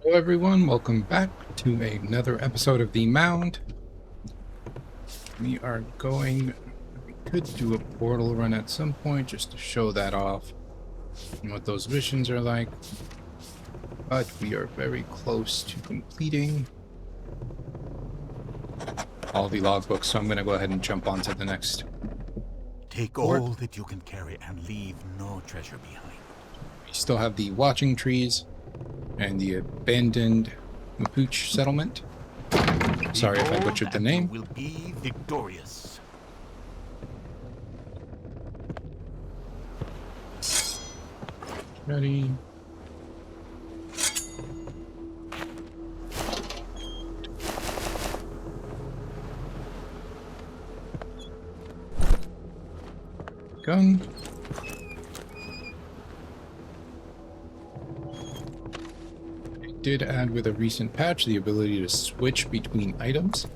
Hello everyone, welcome back to another episode of the Mound. We could do a portal run at some point just to show that off and what those missions are like, but we are very close to completing all the logbooks, so I'm going to go ahead and jump onto the next Take port. all that you can carry and leave no treasure behind. We still have the watching trees and the abandoned Mapuche settlement. Sorry if I butchered the name. You will be victorious. Ready. Gun. It did add with a recent patch the ability to switch between items.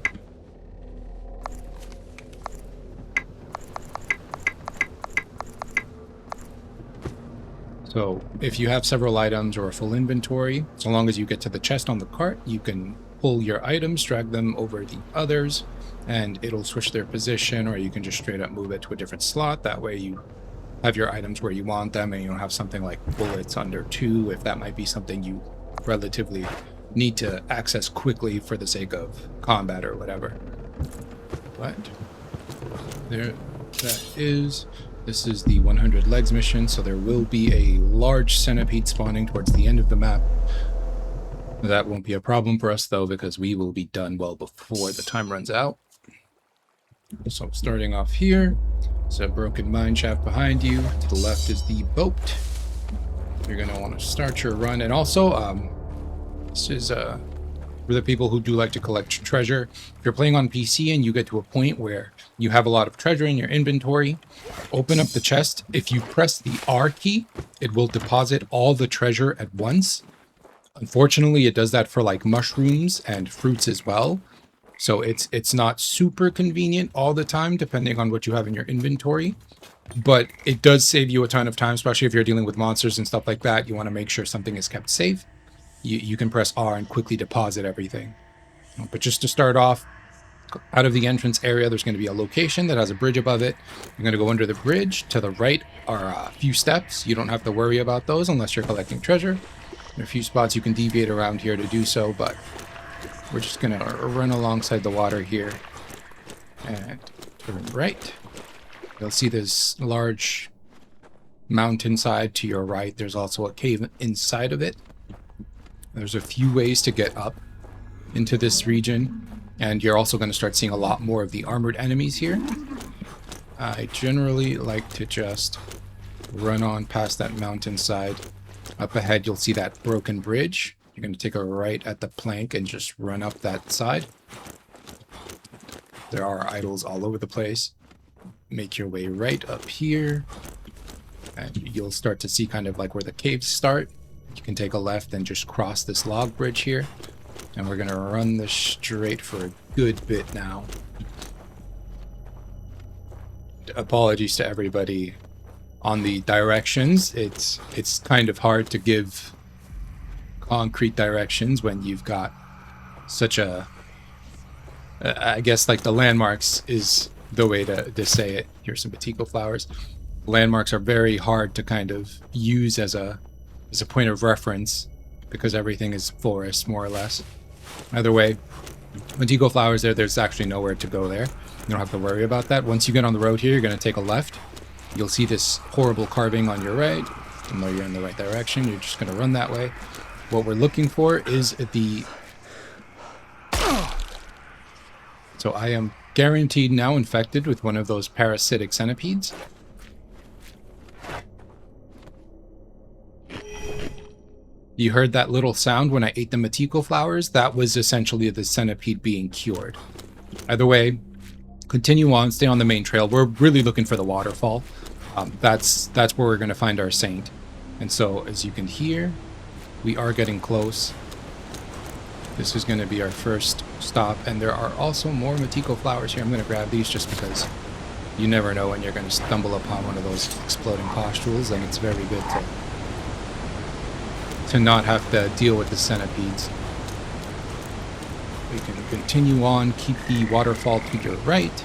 So if you have several items or a full inventory, so long as you get to the chest on the cart, you can pull your items, drag them over the others, and it'll switch their position, or you can just straight up move it to a different slot. That way you have your items where you want them, and you don't have something like bullets under 2, if that might be something you relatively need to access quickly for the sake of combat or whatever. But there that is. This is the 100 legs mission, so there will be a large centipede spawning towards the end of the map. That won't be a problem for us, though, because we will be done well before the time runs out. So starting off here, there's a broken mine shaft behind you. To the left is the boat. You're going to want to start your run. And also, this is for the people who do like to collect treasure. If you're playing on PC and you get to a point where you have a lot of treasure in your inventory, open up the chest. If you press the R key, it will deposit all the treasure at once. Unfortunately, it does that for like mushrooms and fruits as well. So it's not super convenient all the time, depending on what you have in your inventory. But it does save you a ton of time, especially if you're dealing with monsters and stuff like that. You want to make sure something is kept safe. You can press R and quickly deposit everything. But just to start off, out of the entrance area, there's going to be a location that has a bridge above it. You're going to go under the bridge. To the right are a few steps. You don't have to worry about those unless you're collecting treasure. There are a few spots you can deviate around here to do so, but we're just going to run alongside the water here and turn right. You'll see this large mountainside to your right. There's also a cave inside of it. There's a few ways to get up into this region, and you're also going to start seeing a lot more of the armored enemies here. I generally like to just run on past that mountainside. Up ahead, you'll see that broken bridge. You're going to take a right at the plank and just run up that side. There are idols all over the place. Make your way right up here, and you'll start to see kind of like where the caves start. You can take a left and just cross this log bridge here. And we're going to run this straight for a good bit now. Apologies to everybody on the directions. It's kind of hard to give concrete directions when you've got such a... I guess like the landmarks is the way to say it. Here's some Batico flowers. Landmarks are very hard to kind of use as a point of reference because everything is forest, more or less. Either way, once you go flowers there's actually nowhere to go there. You don't have to worry about that. Once you get on the road here, you're going to take a left. You'll see this horrible carving on your right. Even though you're in the right direction, you're just going to run that way. What we're looking for is the... So I am guaranteed now infected with one of those parasitic centipedes. You heard that little sound when I ate the Matico flowers? That was essentially the centipede being cured. Either way, continue on, stay on the main trail. We're really looking for the waterfall. That's where we're going to find our saint. And so, as you can hear, we are getting close. This is going to be our first stop, and there are also more Matico flowers here. I'm going to grab these just because you never know when you're going to stumble upon one of those exploding pustules, and it's very good to to not have to deal with the centipedes. We can continue on, keep the waterfall to your right.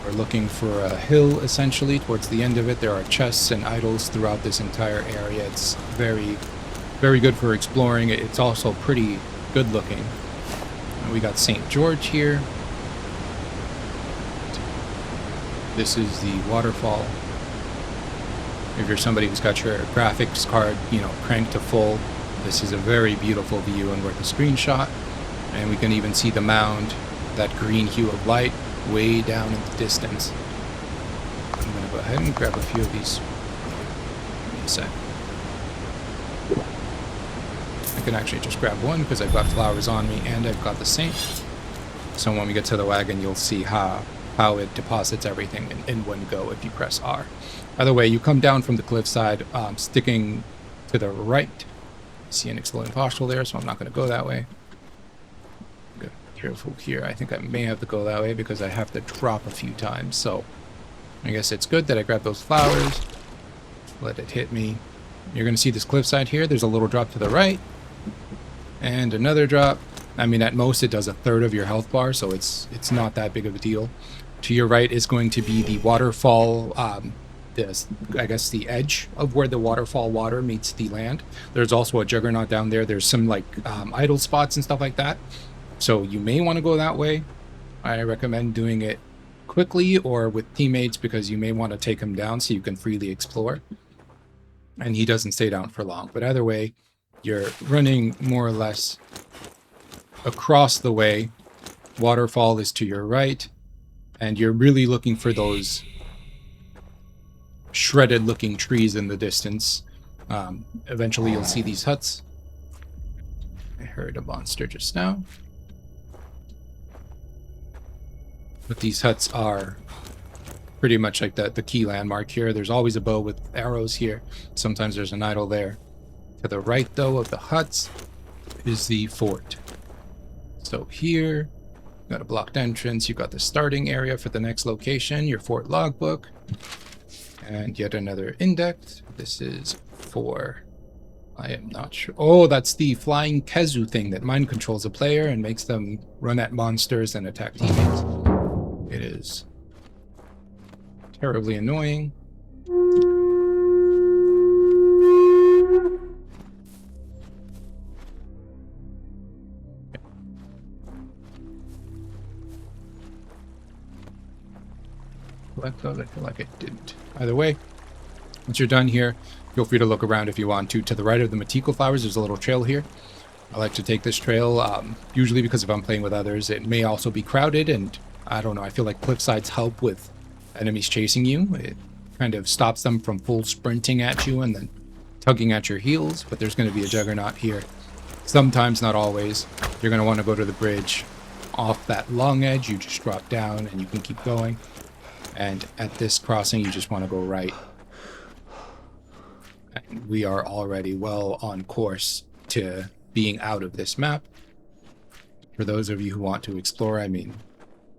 We're looking for a hill, essentially. Towards the end of it, there are chests and idols throughout this entire area. It's very, very good for exploring. It's also pretty good looking. We got St. George here. This is the waterfall. If you're somebody who's got your graphics card, you know, cranked to full, this is a very beautiful view and worth a screenshot. And we can even see the mound, that green hue of light, way down in the distance. I'm going to go ahead and grab a few of these. Give me a sec. I can actually just grab one because I've got flowers on me and I've got the saint. So when we get to the wagon, you'll see how it deposits everything in one go if you press R. By the way, you come down from the cliffside, sticking to the right. I see an exploding fossil there, so I'm not going to go that way. Careful here. I think I may have to go that way because I have to drop a few times. So I guess it's good that I grabbed those flowers. Let it hit me. You're going to see this cliffside here. There's a little drop to the right. And another drop. I mean, at most it does a third of your health bar, so it's not that big of a deal. To your right is going to be the waterfall, I guess the edge of where the waterfall water meets the land. There's also a juggernaut down there. There's some like idle spots and stuff like that. So you may want to go that way. I recommend doing it quickly or with teammates because you may want to take him down so you can freely explore. And he doesn't stay down for long. But either way, you're running more or less across the way. Waterfall is to your right. And you're really looking for those shredded looking trees in the distance. Eventually you'll see these huts. I heard a monster just now. But these huts are pretty much like the key landmark here. There's always a bow with arrows here. Sometimes there's an idol there. To the right, though, of the huts is the fort. So here, got a blocked entrance. You've got the starting area for the next location, your fort logbook. And yet another index. This is for... I am not sure. Oh, that's the flying Kezu thing that mind controls a player and makes them run at monsters and attack teammates. It is terribly annoying. Collect those? I feel like I didn't. Either way, once you're done here, feel free to look around if you want to. To the right of the Matiko flowers, there's a little trail here. I like to take this trail, usually because if I'm playing with others, it may also be crowded, and I don't know, I feel like cliffsides help with enemies chasing you. It kind of stops them from full sprinting at you and then tugging at your heels, but there's going to be a juggernaut here. Sometimes, not always. You're going to want to go to the bridge. Off that long edge, you just drop down and you can keep going. And at this crossing, you just want to go right. And we are already well on course to being out of this map. For those of you who want to explore, I mean,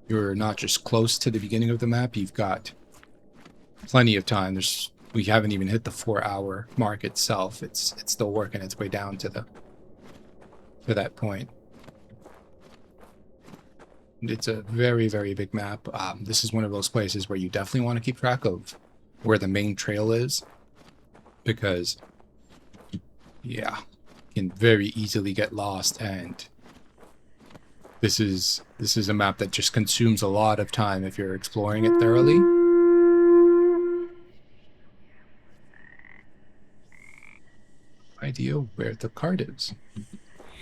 you're not just close to the beginning of the map, you've got plenty of time. We haven't even hit the 4-hour mark itself. It's still working its way down to that point. It's a very, very big map. This is one of those places where you definitely want to keep track of where the main trail is, because yeah, you can very easily get lost, and this is a map that just consumes a lot of time if you're exploring it thoroughly. Idea where the card is.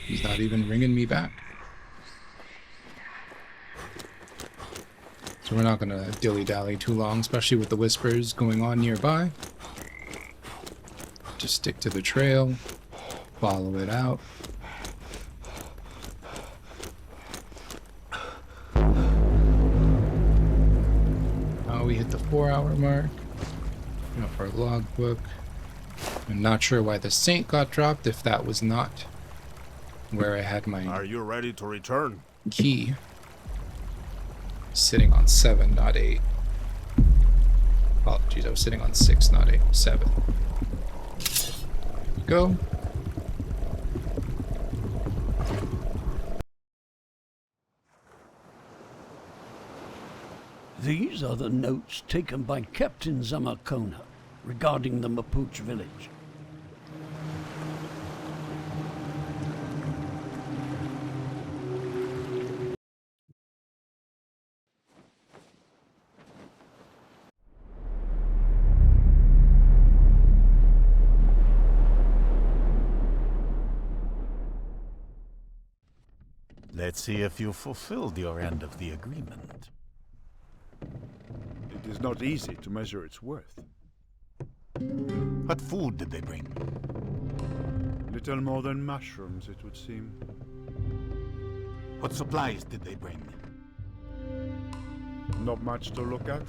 He's not even ringing me back. So we're not going to dilly-dally too long, especially with the whispers going on nearby. Just stick to the trail, follow it out. Oh, we hit the 4-hour mark. Off our logbook. I'm not sure why the saint got dropped if that was not where I had my Are you ready to return? key. Sitting on 7, not 8. Apologies, I was sitting on 6, not a 7. There we go. These are the notes taken by Captain Zamakona regarding the Mapuche village. Let's see if you fulfilled your end of the agreement. It is not easy to measure its worth. What food did they bring? Little more than mushrooms, it would seem. What supplies did they bring? Not much to look at.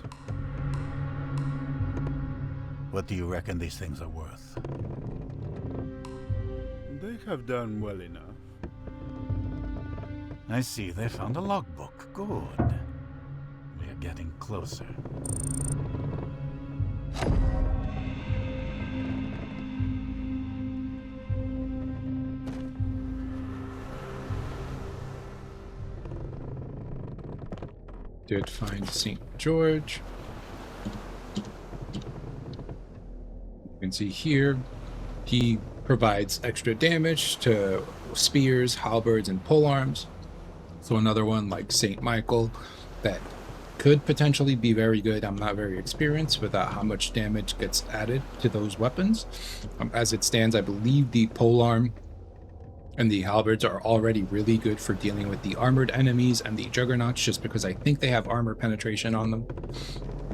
What do you reckon these things are worth? They have done well enough. I see they found a logbook. Good. We're getting closer. Did find St. George. You can see here, he provides extra damage to spears, halberds, and polearms. So another one like St. Michael that could potentially be very good. I'm not very experienced with how much damage gets added to those weapons. As it stands, I believe the polearm and the halberds are already really good for dealing with the armored enemies and the juggernauts, just because I think they have armor penetration on them.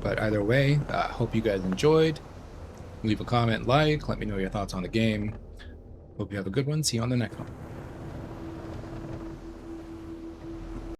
But either way, hope you guys enjoyed. Leave a comment, let me know your thoughts on the game. Hope you have a good one. See you on the next one.